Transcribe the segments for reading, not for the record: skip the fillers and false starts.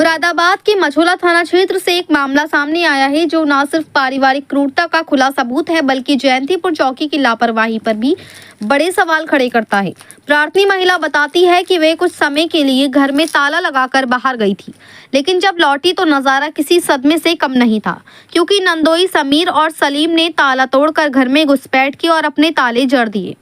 मुरादाबाद के मझौला थाना क्षेत्र से एक मामला सामने आया है जो न सिर्फ पारिवारिक क्रूरता का खुला सबूत है बल्कि जयंतीपुर चौकी की लापरवाही पर भी बड़े सवाल खड़े करता है। प्रार्थनी महिला बताती है कि वे कुछ समय के लिए घर में ताला लगाकर बाहर गई थी, लेकिन जब लौटी तो नजारा किसी सदमे से कम नहीं था, क्योंकि नंदोई समीर और सलीम ने ताला तोड़कर घर में घुसपैठ की और अपने ताले जड़ दिए।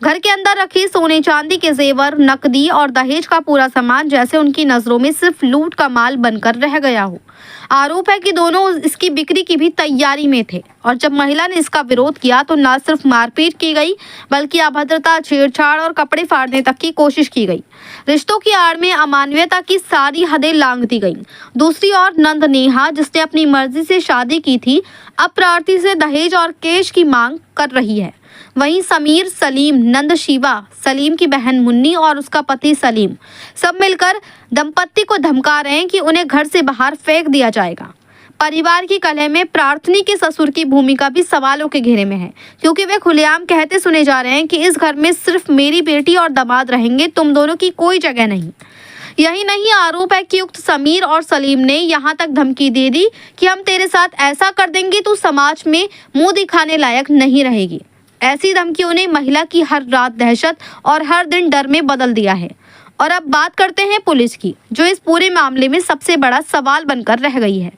घर के अंदर रखे सोने चांदी के जेवर, नकदी और दहेज का पूरा सामान जैसे उनकी नजरों में सिर्फ लूट का माल बनकर रह गया हो। आरोप है कि दोनों इसकी बिक्री की भी तैयारी में थे और जब महिला ने इसका विरोध किया तो न सिर्फ मारपीट की गई बल्कि अभद्रता, छेड़छाड़ और कपड़े फाड़ने तक की कोशिश की गई। रिश्तों की आड़ में अमानवीयता की सारी हदें लांघ दी गईं। दूसरी ओर नंद नेहा, जिसने अपनी मर्जी से शादी की थी, अब प्रार्थी से दहेज और कैश की मांग कर रही है। वहीं समीर, सलीम, नंद शिवा, सलीम की बहन मुन्नी और उसका पति सलीम सब मिलकर दंपत्ति को धमका रहे हैं कि उन्हें घर से बाहर फेंक दिया जाएगा। परिवार की कलह में प्रार्थनी के ससुर की भूमिका भी सवालों के घेरे में है, क्योंकि वे खुलेआम कहते सुने जा रहे हैं कि इस घर में सिर्फ मेरी बेटी और दामाद रहेंगे, तुम दोनों की कोई जगह नहीं। यही नहीं, आरोप है कि उक्त समीर और सलीम ने यहाँ तक धमकी दे दी कि हम तेरे साथ ऐसा कर देंगे तो समाज में मुंह दिखाने लायक नहीं रहेगी। ऐसी धमकियों ने महिला की हर रात दहशत और हर दिन डर में बदल दिया है। और अब बात करते हैं पुलिस की, जो इस पूरे मामले में सबसे बड़ा सवाल बनकर रह गई है।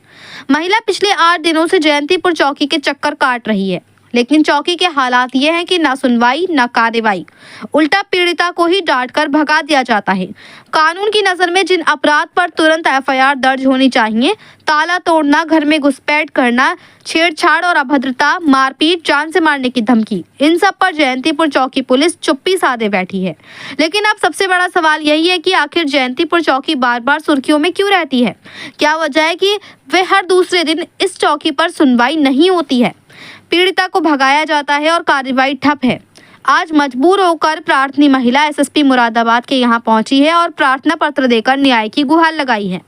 महिला पिछले 8 दिनों से जयंतीपुर चौकी के चक्कर काट रही है, लेकिन चौकी के हालात ये हैं कि ना सुनवाई ना कार्रवाई, उल्टा पीड़िता को ही डांटकर भगा दिया जाता है। कानून की नज़र में जिन अपराध पर तुरंत एफआईआर दर्ज होनी चाहिए, ताला तोड़ना, घर में घुसपैठ करना, छेड़छाड़ और अभद्रता, मारपीट, जान से मारने की धमकी, इन सब पर जयंतीपुर चौकी पुलिस चुप्पी साधे बैठी है। लेकिन अब सबसे बड़ा सवाल यही है कि आखिर जयंतीपुर चौकी बार बार सुर्खियों में क्यों रहती है? क्या वजह है कि वे हर दूसरे दिन इस चौकी पर सुनवाई नहीं होती है, पीड़िता को भगाया जाता है और कार्रवाई ठप है? आज मजबूर होकर प्रार्थनी महिला एसएसपी मुरादाबाद के यहाँ पहुंची है और प्रार्थना पत्र देकर न्याय की गुहार लगाई है।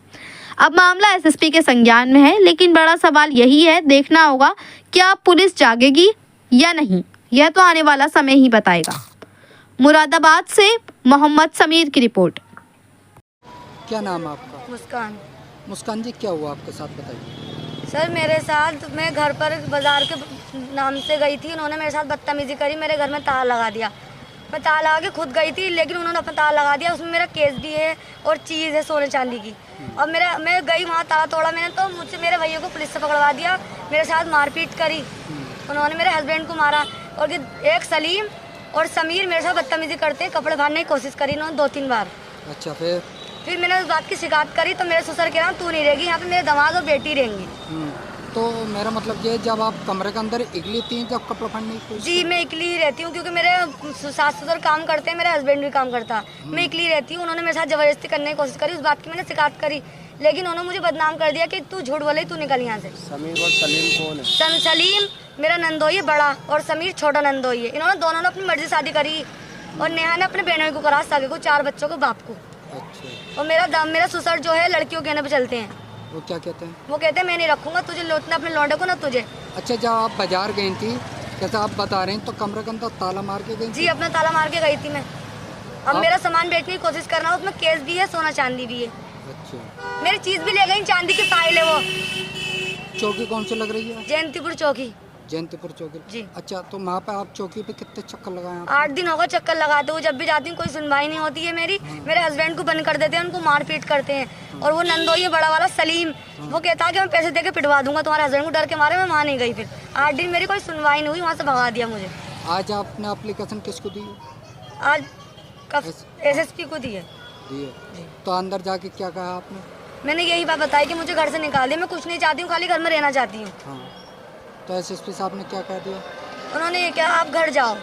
अब मामला एसएसपी के संज्ञान में है, लेकिन बड़ा सवाल यही है, देखना होगा क्या पुलिस जागेगी या नहीं, यह तो आने वाला समय ही बताएगा। मुरादाबाद से मोहम्मद समीर की रिपोर्ट। क्या नाम है आपका? मुस्कान। मुस्कान जी, क्या हुआ आपके साथ, बताइए। सर, मेरे साथ, मैं घर पर बाजार के नाम से गई थी, उन्होंने मेरे साथ बदतमीजी करी, मेरे घर में ताला लगा दिया। मैं ताला लगा के खुद गई थी, लेकिन उन्होंने अपना ताला लगा दिया, उसमें मेरा केस भी है और चीज़ है सोने चांदी की। और मैं गई वहाँ, ताला तोड़ा मैंने, तो मुझसे मेरे भैया को पुलिस से पकड़वा दिया, मेरे साथ मारपीट करी, उन्होंने मेरे हस्बैंड को मारा। और एक सलीम और समीर मेरे साथ बदतमीजी करते, कपड़े फाड़ने की कोशिश करी उन्होंने 2-3 बार। अच्छा, फिर मैंने उस बात की शिकायत करी तो मेरे ससुर कह रहा तू नहीं रहेगी यहाँ पे, मेरे दामाद और बेटी रहेंगी। तो मेरा मतलब ये, जब आप कमरे के अंदर इकली थी, जब कपड़े फाड़ने की कोशिश? जी, मैं इकली ही रहती हूँ, क्योंकि मेरे सास ससुर काम करते हैं, मेरे हस्बैंड भी काम करता है, मैं इकली रहती हूँ। उन्होंने मेरे साथ जबरदस्ती करने की कोशिश करी, उस बात की मैंने शिकायत करी, लेकिन उन्होंने मुझे बदनाम कर दिया कि तू झूठ बोले, तू निकल यहाँ से। समीर और सलीम कौन है? सलीम मेरा नंदोई है बड़ा और समीर छोटा नंदोई है। इन्होंने दोनों ने अपनी मर्जी से शादी करी और नेहा ने अपने बहनों को करा, सगे को, 4 बच्चों को, बाप को। अच्छा। और मेरा ससुर जो है लड़कियों कहने पे चलते हैं। वो क्या कहते हैं? वो कहते हैं मैं नहीं रखूंगा तुझे, लौटना अपने लौंडे को, ना तुझे। अच्छा, जब आप बाजार गई थी, जैसा आप बता रहे हैं, तो कमरे के अंदर ताला मार के गई? जी, अपना ताला मार के गई थी मैं। अब मेरा सामान बेचने की कोशिश कर रहा हूँ, उसमें केस भी है, सोना चांदी भी है। अच्छा। मेरी चीज भी ले गई, चांदी की फाइल है वो। चौकी कौन सी लग रही है? जयंतीपुर चौकी। जयंतीपुर चौकी जी। अच्छा, तो वहाँ पे आप चौकी पे कितने चक्कर लगाए? 8 दिन होगा चक्कर लगाते हुए, जब भी जाती हूँ कोई सुनवाई नहीं होती है मेरी। मेरे हस्बैंड को बंद कर देते हैं, उनको मारपीट करते हैं। और वो नंदोई है बड़ा वाला सलीम, वो कहता है कि मैं पैसे देके पिटवा दूंगा तुम्हारे हस्बैंड को, डर के मारे मैं वहाँ नहीं गई। फिर 8 दिन मेरी कोई सुनवाई नहीं हुई, वहाँ से भगा दिया मुझे। आज आपने एप्लीकेशन किसको दी? आज एसएसपी को दी है। तो अंदर जाके क्या कहा आपने? मैंने यही बात बताई कि मुझे घर से निकाल दिया, मैं कुछ नहीं चाहती हूँ, खाली घर में रहना चाहती हूँ। हाँ, तो एसएसपी साहब ने क्या कह दिया? उन्होंने ये कहा आप घर जाओ।